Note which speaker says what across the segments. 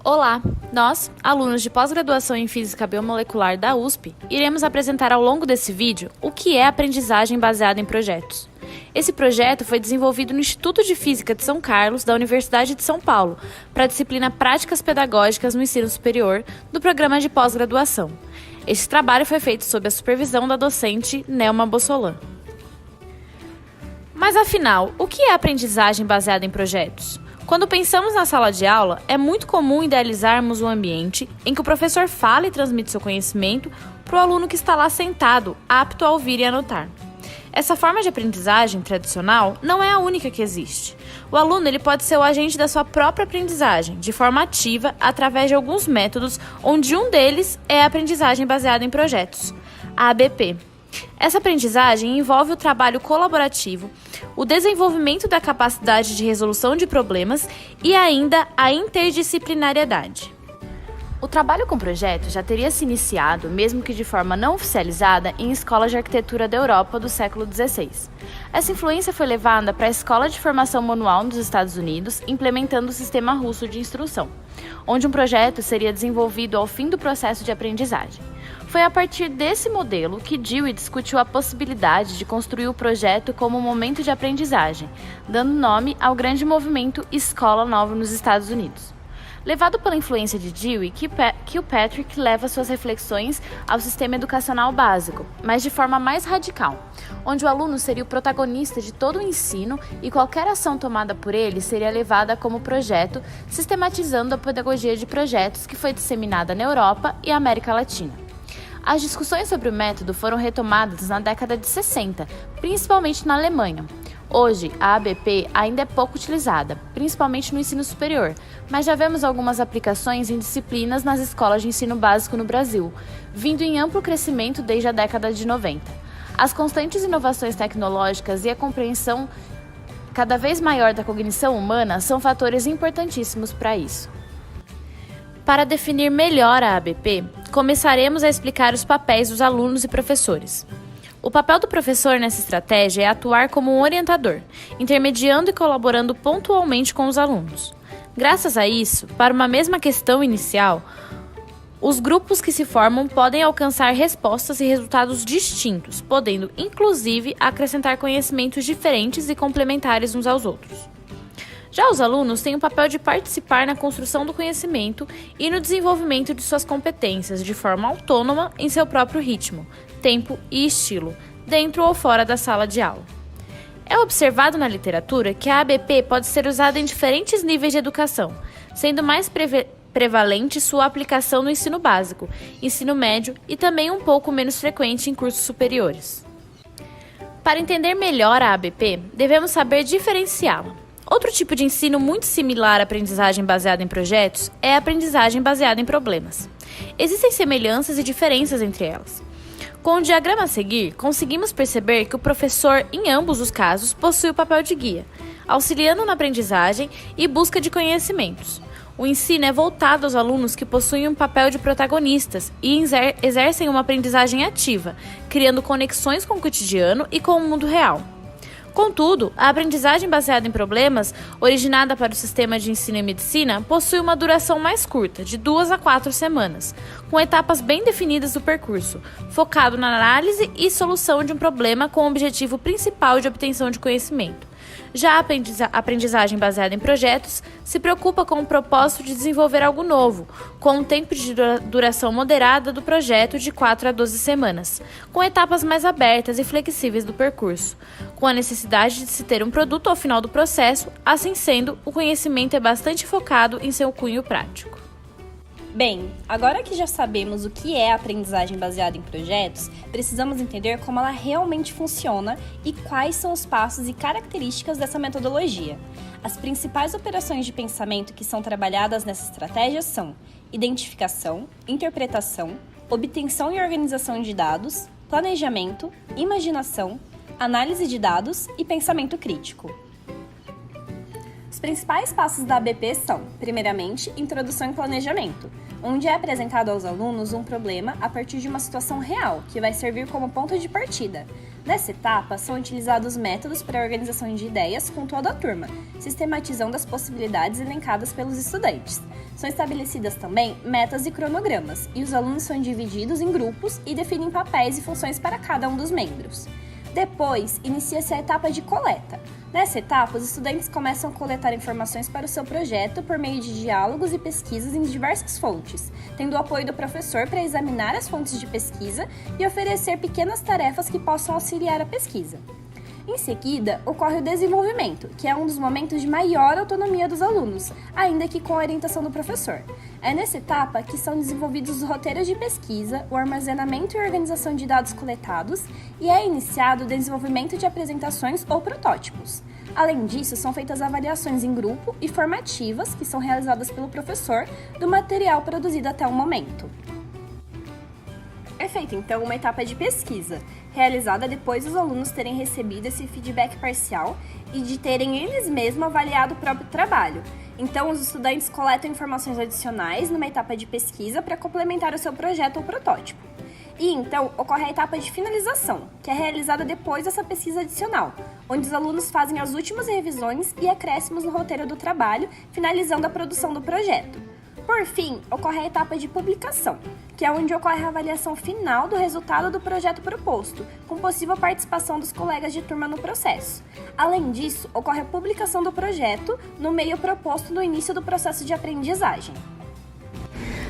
Speaker 1: Olá! Nós, alunos de pós-graduação em Física Biomolecular da USP, iremos apresentar ao longo desse vídeo o que é aprendizagem baseada em projetos. Esse projeto foi desenvolvido no Instituto de Física de São Carlos, da Universidade de São Paulo, para a disciplina Práticas Pedagógicas no Ensino Superior, do programa de pós-graduação. Esse trabalho foi feito sob a supervisão da docente Nelma Bossolan. Mas afinal, o que é aprendizagem baseada em projetos? Quando pensamos na sala de aula, é muito comum idealizarmos um ambiente em que o professor fala e transmite seu conhecimento para o aluno que está lá sentado, apto a ouvir e anotar. Essa forma de aprendizagem tradicional não é a única que existe. O aluno pode ser o agente da sua própria aprendizagem, de forma ativa, através de alguns métodos, onde um deles é a aprendizagem baseada em projetos, a ABP. Essa aprendizagem envolve o trabalho colaborativo, o desenvolvimento da capacidade de resolução de problemas e ainda a interdisciplinariedade. O trabalho com projetos já teria se iniciado, mesmo que de forma não oficializada, em escolas de arquitetura da Europa do século XVI. Essa influência foi levada para a Escola de Formação Manual nos Estados Unidos, implementando o sistema russo de instrução, onde um projeto seria desenvolvido ao fim do processo de aprendizagem. Foi a partir desse modelo que Dewey discutiu a possibilidade de construir o projeto como um momento de aprendizagem, dando nome ao grande movimento Escola Nova nos Estados Unidos. Levado pela influência de Dewey, Kilpatrick leva suas reflexões ao sistema educacional básico, mas de forma mais radical, onde o aluno seria o protagonista de todo o ensino e qualquer ação tomada por ele seria levada como projeto, sistematizando a pedagogia de projetos que foi disseminada na Europa e América Latina. As discussões sobre o método foram retomadas na década de 60, principalmente na Alemanha. Hoje, a ABP ainda é pouco utilizada, principalmente no ensino superior, mas já vemos algumas aplicações em disciplinas nas escolas de ensino básico no Brasil, vindo em amplo crescimento desde a década de 90. As constantes inovações tecnológicas e a compreensão cada vez maior da cognição humana são fatores importantíssimos para isso. Para definir melhor a ABP, começaremos a explicar os papéis dos alunos e professores. O papel do professor nessa estratégia é atuar como um orientador, intermediando e colaborando pontualmente com os alunos. Graças a isso, para uma mesma questão inicial, os grupos que se formam podem alcançar respostas e resultados distintos, podendo, inclusive, acrescentar conhecimentos diferentes e complementares uns aos outros. Já os alunos têm o papel de participar na construção do conhecimento e no desenvolvimento de suas competências de forma autônoma em seu próprio ritmo, tempo e estilo, dentro ou fora da sala de aula. É observado na literatura que a ABP pode ser usada em diferentes níveis de educação, sendo mais prevalente sua aplicação no ensino básico, ensino médio e também um pouco menos frequente em cursos superiores. Para entender melhor a ABP, devemos saber diferenciá-la. Outro tipo de ensino muito similar à aprendizagem baseada em projetos é a aprendizagem baseada em problemas. Existem semelhanças e diferenças entre elas. Com o diagrama a seguir, conseguimos perceber que o professor, em ambos os casos, possui o papel de guia, auxiliando na aprendizagem e busca de conhecimentos. O ensino é voltado aos alunos que possuem um papel de protagonistas e exercem uma aprendizagem ativa, criando conexões com o cotidiano e com o mundo real. Contudo, a aprendizagem baseada em problemas, originada para o sistema de ensino em medicina, possui uma duração mais curta, de 2 a 4 semanas, com etapas bem definidas do percurso, focado na análise e solução de um problema com o objetivo principal de obtenção de conhecimento. Já a aprendizagem baseada em projetos se preocupa com o propósito de desenvolver algo novo, com um tempo de duração moderada do projeto de 4 a 12 semanas, com etapas mais abertas e flexíveis do percurso, com a necessidade de se ter um produto ao final do processo, assim sendo, o conhecimento é bastante focado em seu cunho prático.
Speaker 2: Bem, agora que já sabemos o que é a aprendizagem baseada em projetos, precisamos entender como ela realmente funciona e quais são os passos e características dessa metodologia. As principais operações de pensamento que são trabalhadas nessa estratégia são identificação, interpretação, obtenção e organização de dados, planejamento, imaginação, análise de dados e pensamento crítico. Os principais passos da ABP são, primeiramente, introdução e planejamento, onde é apresentado aos alunos um problema a partir de uma situação real, que vai servir como ponto de partida. Nessa etapa, são utilizados métodos para a organização de ideias com toda a turma, sistematizando as possibilidades elencadas pelos estudantes. São estabelecidas também metas e cronogramas, e os alunos são divididos em grupos e definem papéis e funções para cada um dos membros. Depois, inicia-se a etapa de coleta. Nessa etapa, os estudantes começam a coletar informações para o seu projeto por meio de diálogos e pesquisas em diversas fontes, tendo o apoio do professor para examinar as fontes de pesquisa e oferecer pequenas tarefas que possam auxiliar a pesquisa. Em seguida, ocorre o desenvolvimento, que é um dos momentos de maior autonomia dos alunos, ainda que com a orientação do professor. É nessa etapa que são desenvolvidos os roteiros de pesquisa, o armazenamento e organização de dados coletados e é iniciado o desenvolvimento de apresentações ou protótipos. Além disso, são feitas avaliações em grupo e formativas, que são realizadas pelo professor, do material produzido até o momento. É feita, então, uma etapa de pesquisa, realizada depois dos alunos terem recebido esse feedback parcial e de terem eles mesmos avaliado o próprio trabalho. Então, os estudantes coletam informações adicionais numa etapa de pesquisa para complementar o seu projeto ou protótipo. E, então, ocorre a etapa de finalização, que é realizada depois dessa pesquisa adicional, onde os alunos fazem as últimas revisões e acréscimos no roteiro do trabalho, finalizando a produção do projeto. Por fim, ocorre a etapa de publicação, que é onde ocorre a avaliação final do resultado do projeto proposto, com possível participação dos colegas de turma no processo. Além disso, ocorre a publicação do projeto no meio proposto no início do processo de aprendizagem.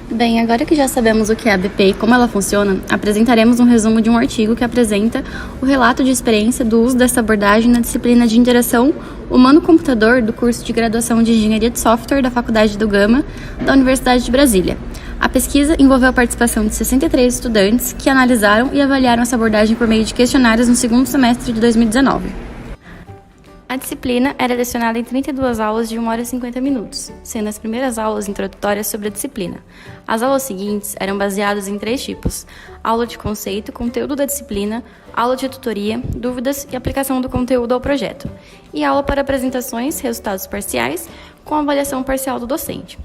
Speaker 3: Bem, agora que já sabemos o que é a ABP e como ela funciona, apresentaremos um resumo de um artigo que apresenta o relato de experiência do uso dessa abordagem na disciplina de Interação Humano-Computador do curso de Graduação de Engenharia de Software da Faculdade do Gama, da Universidade de Brasília. A pesquisa envolveu a participação de 63 estudantes que analisaram e avaliaram essa abordagem por meio de questionários no segundo semestre de 2019. A disciplina era lecionada em 32 aulas de 1 hora e 50 minutos, sendo as primeiras aulas introdutórias sobre a disciplina. As aulas seguintes eram baseadas em 3 tipos: aula de conceito, conteúdo da disciplina, aula de tutoria, dúvidas e aplicação do conteúdo ao projeto, e aula para apresentações, resultados parciais, com avaliação parcial do docente.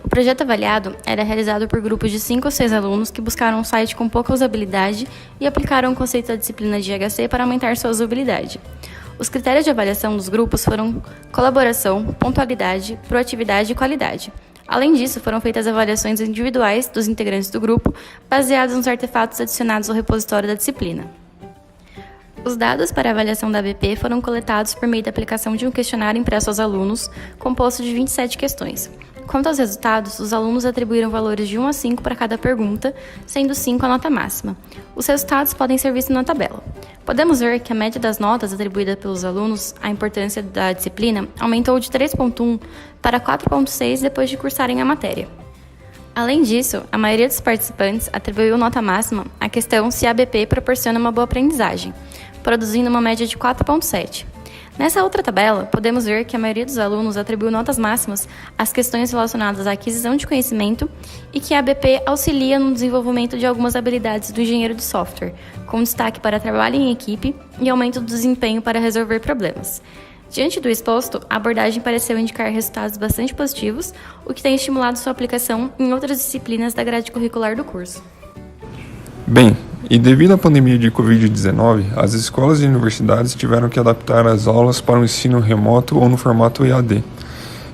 Speaker 3: O projeto avaliado era realizado por grupos de 5 ou 6 alunos que buscaram um site com pouca usabilidade e aplicaram o conceito da disciplina de IHC para aumentar sua usabilidade. Os critérios de avaliação dos grupos foram colaboração, pontualidade, proatividade e qualidade. Além disso, foram feitas avaliações individuais dos integrantes do grupo, baseadas nos artefatos adicionados ao repositório da disciplina. Os dados para a avaliação da ABP foram coletados por meio da aplicação de um questionário impresso aos alunos, composto de 27 questões. Quanto aos resultados, os alunos atribuíram valores de 1 a 5 para cada pergunta, sendo 5 a nota máxima. Os resultados podem ser vistos na tabela. Podemos ver que a média das notas atribuídas pelos alunos à importância da disciplina aumentou de 3,1 para 4,6 depois de cursarem a matéria. Além disso, a maioria dos participantes atribuiu nota máxima à questão se a ABP proporciona uma boa aprendizagem, produzindo uma média de 4,7. Nessa outra tabela, podemos ver que a maioria dos alunos atribuiu notas máximas às questões relacionadas à aquisição de conhecimento e que a ABP auxilia no desenvolvimento de algumas habilidades do engenheiro de software, com destaque para trabalho em equipe e aumento do desempenho para resolver problemas. Diante do exposto, a abordagem pareceu indicar resultados bastante positivos, o que tem estimulado sua aplicação em outras disciplinas da grade curricular do curso.
Speaker 4: Bem, e devido à pandemia de Covid-19, as escolas e universidades tiveram que adaptar as aulas para o ensino remoto ou no formato EAD.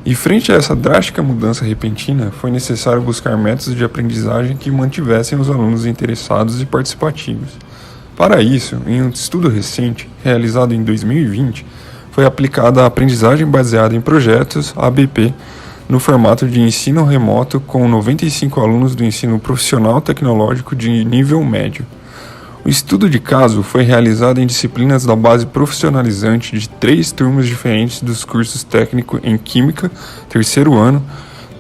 Speaker 4: E frente a essa drástica mudança repentina, foi necessário buscar métodos de aprendizagem que mantivessem os alunos interessados e participativos. Para isso, em um estudo recente, realizado em 2020, foi aplicada a aprendizagem baseada em projetos, ABP, no formato de ensino remoto com 95 alunos do ensino profissional tecnológico de nível médio. O estudo de caso foi realizado em disciplinas da base profissionalizante de 3 turmas diferentes dos cursos técnico em Química, 3º ano,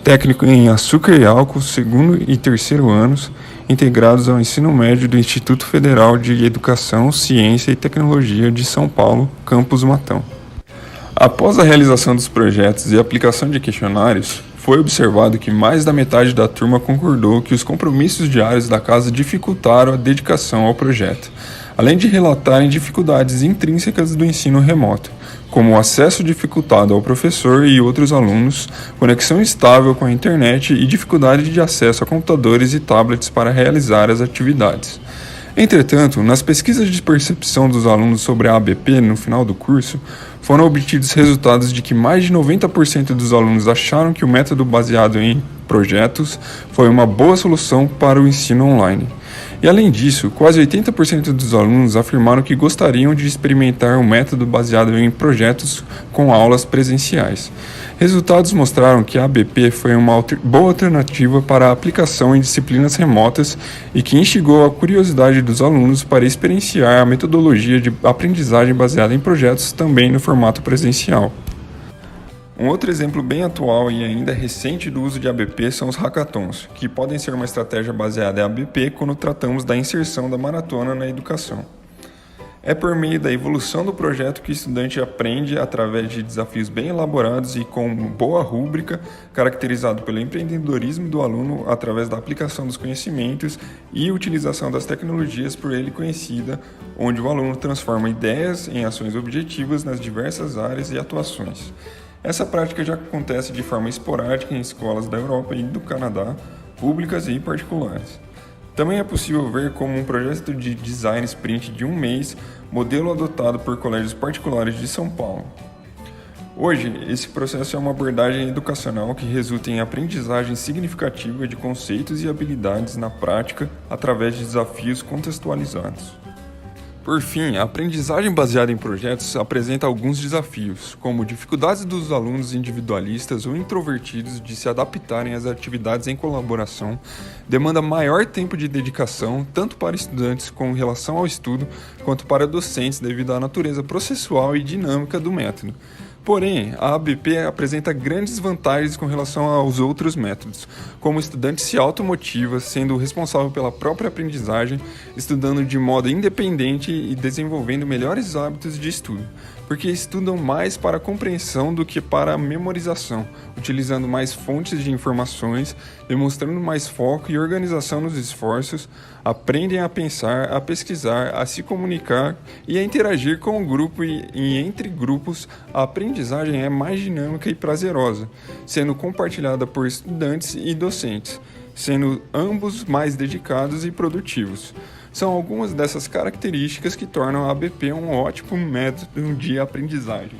Speaker 4: técnico em Açúcar e Álcool, 2º e 3º anos, integrados ao ensino médio do Instituto Federal de Educação, Ciência e Tecnologia de São Paulo, Campus Matão. Após a realização dos projetos e a aplicação de questionários, foi observado que mais da metade da turma concordou que os compromissos diários da casa dificultaram a dedicação ao projeto, além de relatarem dificuldades intrínsecas do ensino remoto, como o acesso dificultado ao professor e outros alunos, conexão instável com a internet e dificuldade de acesso a computadores e tablets para realizar as atividades. Entretanto, nas pesquisas de percepção dos alunos sobre a ABP no final do curso, foram obtidos resultados de que mais de 90% dos alunos acharam que o método baseado em projetos foi uma boa solução para o ensino online. E além disso, quase 80% dos alunos afirmaram que gostariam de experimentar o método baseado em projetos com aulas presenciais. Resultados mostraram que a ABP foi uma boa alternativa para a aplicação em disciplinas remotas e que instigou a curiosidade dos alunos para experienciar a metodologia de aprendizagem baseada em projetos também no formato presencial. Um outro exemplo bem atual e ainda recente do uso de ABP são os hackathons, que podem ser uma estratégia baseada em ABP quando tratamos da inserção da maratona na educação. É por meio da evolução do projeto que o estudante aprende através de desafios bem elaborados e com boa rúbrica, caracterizado pelo empreendedorismo do aluno através da aplicação dos conhecimentos e utilização das tecnologias por ele conhecida, onde o aluno transforma ideias em ações objetivas nas diversas áreas e atuações. Essa prática já acontece de forma esporádica em escolas da Europa e do Canadá, públicas e particulares. Também é possível ver como um projeto de design sprint de 1 mês, modelo adotado por colégios particulares de São Paulo. Hoje, esse processo é uma abordagem educacional que resulta em aprendizagem significativa de conceitos e habilidades na prática através de desafios contextualizados. Por fim, a aprendizagem baseada em projetos apresenta alguns desafios, como dificuldades dos alunos individualistas ou introvertidos de se adaptarem às atividades em colaboração, demanda maior tempo de dedicação, tanto para estudantes com relação ao estudo, quanto para docentes devido à natureza processual e dinâmica do método. Porém, a ABP apresenta grandes vantagens com relação aos outros métodos, como o estudante se automotiva, sendo responsável pela própria aprendizagem, estudando de modo independente e desenvolvendo melhores hábitos de estudo, porque estudam mais para a compreensão do que para a memorização, utilizando mais fontes de informações, demonstrando mais foco e organização nos esforços, aprendem a pensar, a pesquisar, a se comunicar e a interagir com o grupo e entre grupos. A aprendizagem é mais dinâmica e prazerosa, sendo compartilhada por estudantes e docentes, sendo ambos mais dedicados e produtivos. São algumas dessas características que tornam a ABP um ótimo método de aprendizagem.